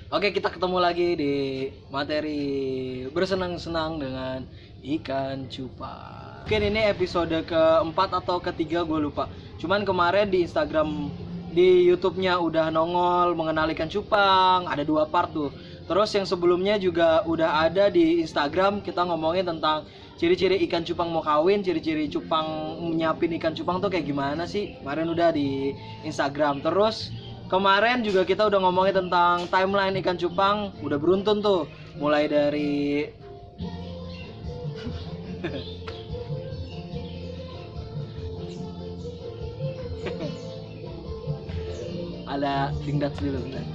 Oke, kita ketemu lagi di materi bersenang-senang dengan ikan cupang. Mungkin ini episode keempat atau ketiga, gue lupa. Cuman kemarin di Instagram, di YouTube-nya udah nongol mengenal ikan cupang, ada 2 part tuh. Terus yang sebelumnya juga udah ada di Instagram, kita ngomongin tentang ciri-ciri ikan cupang mau kawin, ciri-ciri cupang nyiapin ikan cupang tuh kayak gimana sih. Kemarin udah di Instagram. Terus kemarin juga kita udah ngomongin tentang timeline ikan cupang, udah beruntun tuh. Mulai dari ada dingdat dulu bentar.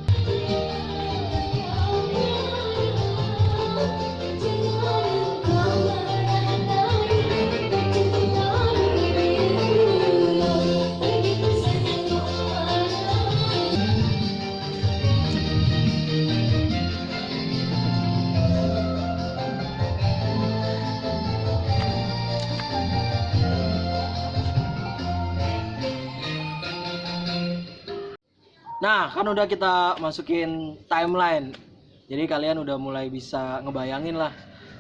Nah, kan udah kita masukin timeline. Jadi kalian udah mulai bisa ngebayangin lah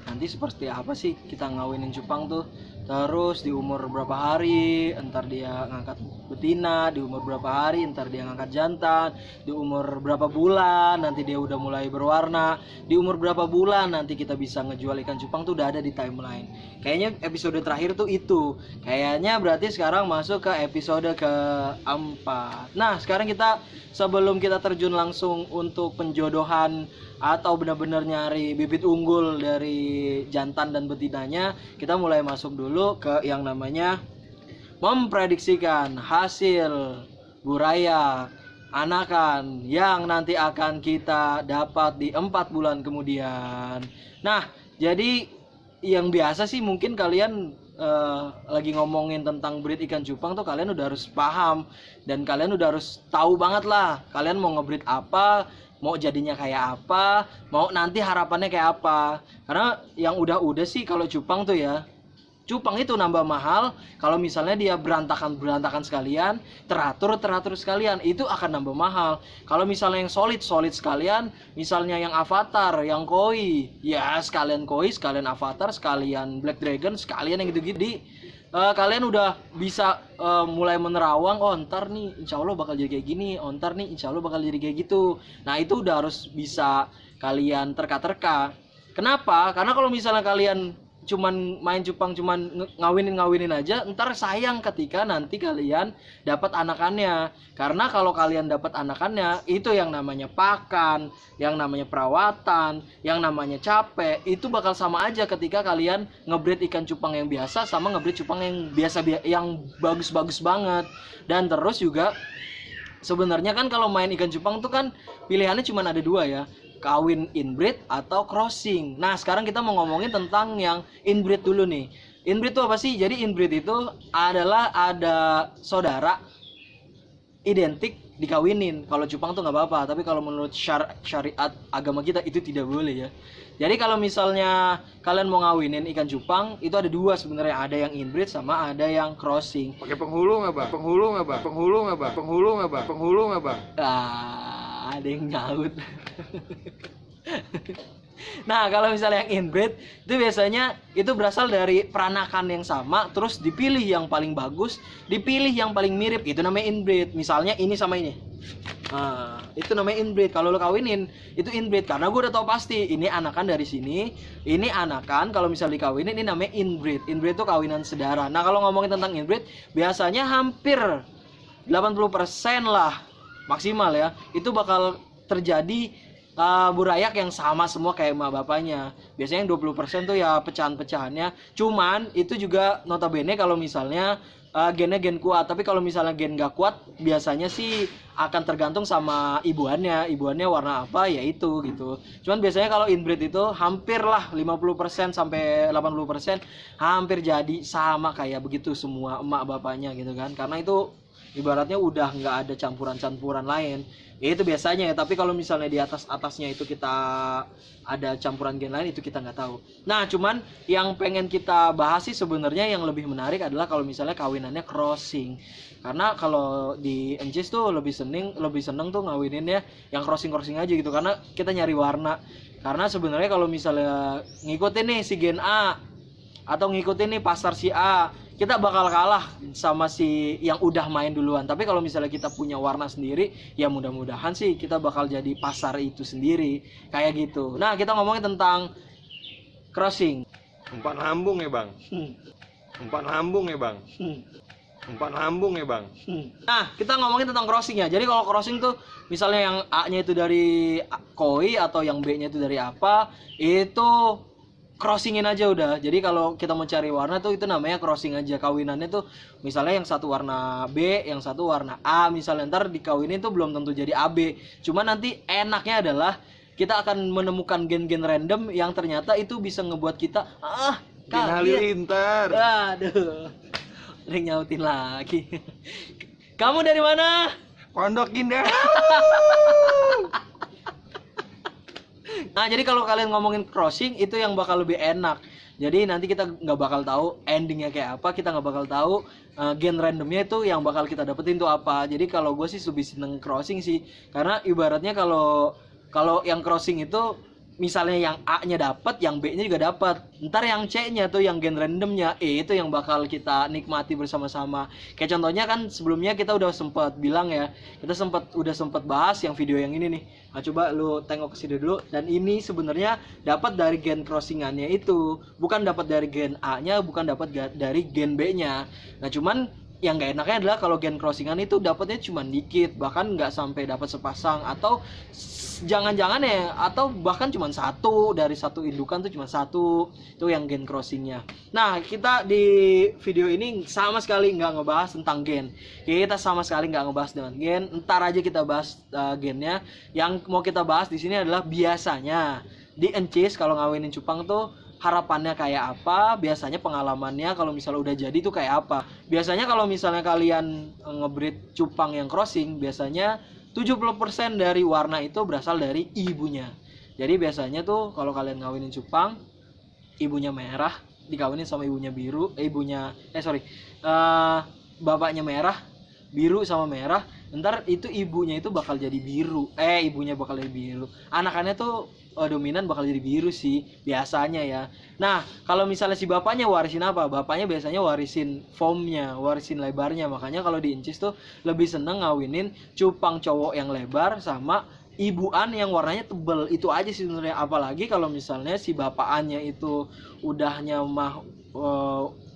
nanti seperti apa sih kita ngawinin cupang tuh. Terus di umur berapa hari entar dia ngangkat betina, di umur berapa hari entar dia ngangkat jantan, di umur berapa bulan nanti dia udah mulai berwarna, di umur berapa bulan nanti kita bisa ngejual ikan cupang tuh udah ada di timeline. Kayaknya episode terakhir tuh itu. Kayaknya berarti sekarang masuk ke episode keempat. Nah, sekarang kita sebelum kita terjun langsung untuk penjodohan atau benar-benar nyari bibit unggul dari jantan dan betinanya, kita mulai masuk dulu ke yang namanya memprediksikan hasil buraya anakan yang nanti akan kita dapat di 4 bulan kemudian. Nah, jadi yang biasa sih mungkin kalian lagi ngomongin tentang breed ikan cupang tuh kalian udah harus paham dan kalian udah harus tahu banget lah kalian mau ngebreed apa, mau jadinya kayak apa, mau nanti harapannya kayak apa. Karena yang udah sih kalau cupang tuh ya, cupang itu nambah mahal kalau misalnya dia berantakan sekalian, teratur sekalian, itu akan nambah mahal. Kalau misalnya yang solid sekalian, misalnya yang avatar, yang koi, ya sekalian koi, sekalian avatar, sekalian black dragon, sekalian yang gitu-gitu. Kalian udah bisa mulai menerawang, oh ntar nih insya Allah bakal jadi kayak gini, oh ntar nih insya Allah bakal jadi kayak gitu. Nah itu udah harus bisa kalian terka-terka. Kenapa? Karena kalau misalnya kalian cuman main cupang cuman ngawinin aja, ntar sayang ketika nanti kalian dapat anakannya. Karena kalau kalian dapat anakannya, itu yang namanya pakan, yang namanya perawatan, yang namanya capek, itu bakal sama aja ketika kalian ngebreed ikan cupang yang biasa sama ngebreed cupang yang biasa yang bagus-bagus banget. Dan terus juga sebenarnya kan kalau main ikan cupang tuh kan pilihannya cuma ada 2 ya, kawin inbreed atau crossing. Nah sekarang kita mau ngomongin tentang yang inbreed dulu nih. Inbreed itu apa sih? Jadi inbreed itu adalah ada saudara identik dikawinin. Kalau cupang tuh nggak apa-apa, tapi kalau menurut syariat agama kita itu tidak boleh ya. Jadi kalau misalnya kalian mau ngawinin ikan cupang, itu ada 2 sebenarnya, ada yang inbreed sama ada yang crossing. Pakai penghulu nggak bang? Penghulu nggak bang? Penghulu nggak bang? Penghulu nggak bang? Penghulu nggak bang? Ada yang nyaut. Nah kalau misalnya yang inbreed itu biasanya itu berasal dari peranakan yang sama, terus dipilih yang paling bagus, dipilih yang paling mirip, itu namanya inbreed. Misalnya ini sama ini, nah itu namanya inbreed. Kalau lo kawinin itu inbreed karena gue udah tahu pasti ini anakan dari sini, ini anakan kalau misalnya dikawinin ini namanya inbreed. Inbreed itu kawinan sedara. Nah kalau ngomongin tentang inbreed biasanya hampir 80% lah maksimal ya, itu bakal terjadi burayak yang sama semua kayak emak bapaknya. Biasanya yang 20% tuh ya pecahan-pecahannya. Cuman itu juga notabene kalau misalnya gennya gen kuat. Tapi kalau misalnya gen gak kuat, biasanya sih akan tergantung sama ibuannya. Ibuannya warna apa ya itu gitu. Cuman biasanya kalau inbreed itu hampir lah 50% sampai 80% hampir jadi sama kayak begitu semua emak bapaknya gitu kan. Karena itu ibaratnya udah nggak ada campuran-campuran lain. Ya itu biasanya ya, tapi kalau misalnya di atasnya itu kita ada campuran gen lain, itu kita nggak tahu. Nah, cuman yang pengen kita bahas sih sebenarnya yang lebih menarik adalah kalau misalnya kawinannya crossing. Karena kalau di Encis tuh lebih seneng tuh ngawinin ya yang crossing aja gitu, karena kita nyari warna. Karena sebenarnya kalau misalnya ngikutin nih si gen A atau ngikutin nih pasar si A, kita bakal kalah sama si yang udah main duluan. Tapi kalau misalnya kita punya warna sendiri, ya mudah-mudahan sih kita bakal jadi pasar itu sendiri, kayak gitu. Nah, kita ngomongin tentang crossing. Umpan lambung ya bang. Umpan lambung ya bang. Umpan lambung ya bang. Nah, kita ngomongin tentang crossing ya. Jadi kalau crossing tuh misalnya yang A-nya itu dari koi atau yang B-nya itu dari apa, itu crossingin aja udah. Jadi kalau kita mau cari warna tuh itu namanya crossing aja. Kawinannya tuh misalnya yang satu warna B, yang satu warna A, misalnya ntar dikawinin tuh belum tentu jadi AB. Cuma nanti enaknya adalah kita akan menemukan gen-gen random yang ternyata itu bisa ngebuat kita Gen Halilintar. Aduh, udah nyautin lagi. Kamu dari mana? Pondok Indah. Nah, jadi kalau kalian ngomongin crossing itu yang bakal lebih enak. Jadi nanti kita nggak bakal tahu endingnya kayak apa, kita nggak bakal tahu gen randomnya itu yang bakal kita dapetin tuh apa. Jadi kalau gue sih lebih seneng crossing sih, karena ibaratnya kalau yang crossing itu misalnya yang A-nya dapat, yang B-nya juga dapat. Ntar yang C-nya tuh yang gen randomnya itu yang bakal kita nikmati bersama-sama. Kayak contohnya kan sebelumnya kita udah sempat bilang ya, kita udah sempat bahas yang video yang ini nih. Nah, coba lu tengok ke sini dulu, dan ini sebenarnya dapat dari gen crossingannya itu, bukan dapat dari gen A-nya, bukan dapat dari gen B-nya. Nah, cuman yang gak enaknya adalah kalau gen crossingan itu dapatnya cuma dikit, bahkan nggak sampai dapat sepasang, atau jangan-jangan ya, atau bahkan cuma satu dari satu indukan tuh cuma satu, itu yang gen crossingnya. Nah, kita di video ini sama sekali nggak ngebahas tentang gen, kita sama sekali nggak ngebahas dengan gen. Ntar aja kita bahas gennya. Yang mau kita bahas di sini adalah biasanya di Encis kalau ngawinin cupang tuh harapannya kayak apa, biasanya pengalamannya kalau misalnya udah jadi tuh kayak apa. Biasanya kalau misalnya kalian ngebreed cupang yang crossing, biasanya 70% dari warna itu berasal dari ibunya. Jadi biasanya tuh kalau kalian ngawinin cupang, ibunya merah dikawinin sama ibunya biru, bapaknya merah, biru sama merah, ntar itu ibunya itu bakal jadi biru, ibunya bakal jadi biru, anakannya tuh dominan bakal jadi biru sih biasanya ya. Nah, kalau misalnya si bapaknya warisin apa? Bapaknya biasanya warisin foamnya, warisin lebarnya. Makanya kalau di Encis tuh lebih seneng ngawinin cupang cowok yang lebar sama ibuan yang warnanya tebel. Itu aja sih sebenarnya. Apalagi kalau misalnya si bapakannya itu udahnya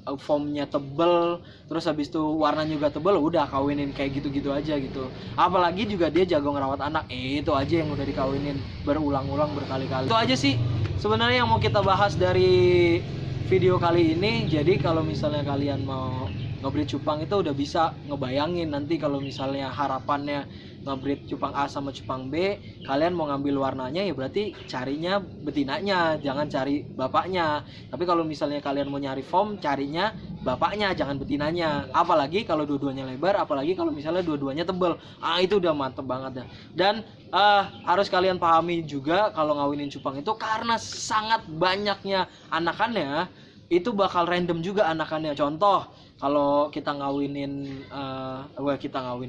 foamnya tebel, terus habis itu warnanya juga tebel, udah kawinin kayak gitu-gitu aja gitu. Apalagi juga dia jago ngerawat anak, itu aja yang udah dikawinin berulang-ulang berkali-kali. Itu aja sih sebenarnya yang mau kita bahas dari video kali ini. Jadi kalau misalnya kalian mau ngebreed cupang itu udah bisa ngebayangin nanti kalau misalnya harapannya ngebreed cupang A sama cupang B, kalian mau ngambil warnanya ya berarti carinya betinanya, jangan cari bapaknya. Tapi kalau misalnya kalian mau nyari foam, carinya bapaknya, jangan betinanya. Apalagi kalau dua-duanya lebar, apalagi kalau misalnya dua-duanya tebel, itu udah mantep banget ya. Dan harus kalian pahami juga kalau ngawinin cupang itu karena sangat banyaknya anakannya, itu bakal random juga anakannya. Contoh, kalau kita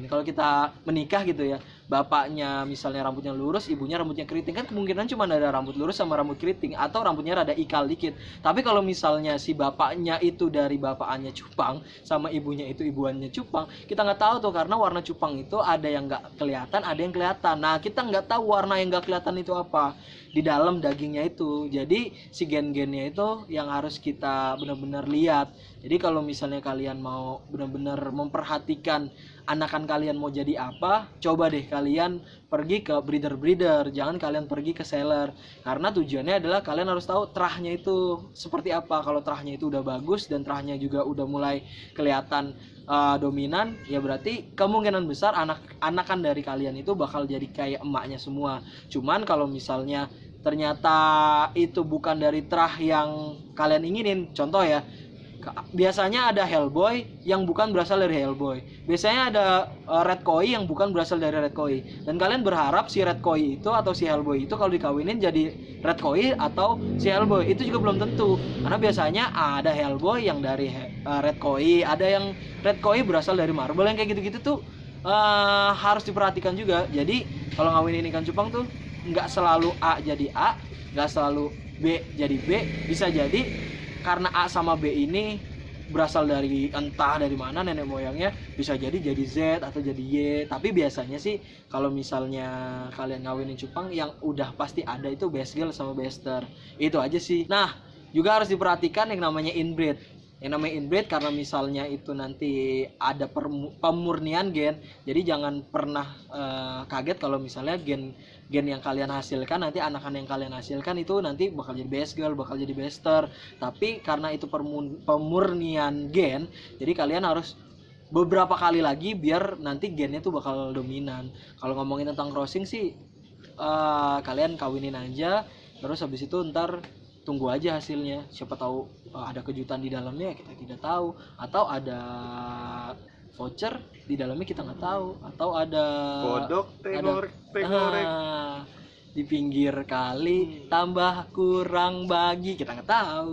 kalau kita menikah gitu ya, bapaknya misalnya rambutnya lurus, ibunya rambutnya keriting, kan kemungkinan cuma ada rambut lurus sama rambut keriting, atau rambutnya rada ikal dikit. Tapi kalau misalnya si bapaknya itu dari bapakannya cupang sama ibunya itu ibuannya cupang, kita nggak tahu tuh, karena warna cupang itu ada yang nggak kelihatan, ada yang kelihatan. Nah, kita nggak tahu warna yang nggak kelihatan itu apa di dalam dagingnya itu. Jadi si gen-gennya itu yang harus kita benar-benar lihat. Jadi kalau misalnya kalian mau benar-benar memperhatikan anakan kalian mau jadi apa, coba deh kalian pergi ke breeder, jangan kalian pergi ke seller. Karena tujuannya adalah kalian harus tahu terahnya itu seperti apa. Kalau terahnya itu udah bagus dan terahnya juga udah mulai kelihatan dominan, ya berarti kemungkinan besar anakan dari kalian itu bakal jadi kayak emaknya semua. Cuman kalau misalnya ternyata itu bukan dari terah yang kalian inginin, contoh ya, biasanya ada Hellboy yang bukan berasal dari Hellboy. Biasanya ada Red Koi yang bukan berasal dari Red Koi. Dan kalian berharap si Red Koi itu atau si Hellboy itu kalau dikawinin jadi Red Koi atau si Hellboy. Itu juga belum tentu. Karena biasanya ada Hellboy yang dari Red Koi, ada yang Red Koi berasal dari Marvel, yang kayak gitu-gitu tuh harus diperhatikan juga. Jadi kalau ngawinin ikan cupang tuh nggak selalu A jadi A, nggak selalu B jadi B. Bisa jadi karena A sama B ini berasal dari entah dari mana nenek moyangnya, bisa jadi Z atau jadi Y. Tapi biasanya sih kalau misalnya kalian ngawinin cupang yang udah pasti ada itu best girl sama bester. Itu aja sih. Nah, juga harus diperhatikan yang namanya inbreed. Yang namanya inbreed karena misalnya itu nanti ada pemurnian gen. Jadi jangan pernah kaget kalau misalnya gen yang kalian hasilkan, nanti anakan yang kalian hasilkan itu nanti bakal jadi best girl, bakal jadi bester. Tapi karena itu pemurnian gen, jadi kalian harus beberapa kali lagi biar nanti gennya tuh bakal dominan. Kalau ngomongin tentang crossing sih kalian kawinin aja, terus habis itu ntar tunggu aja hasilnya. Siapa tahu ada kejutan di dalamnya, kita tidak tahu, atau ada voucher di dalamnya kita nggak tahu, atau ada Kodok tegorek. di pinggir kali tambah kurang bagi, kita nggak tahu.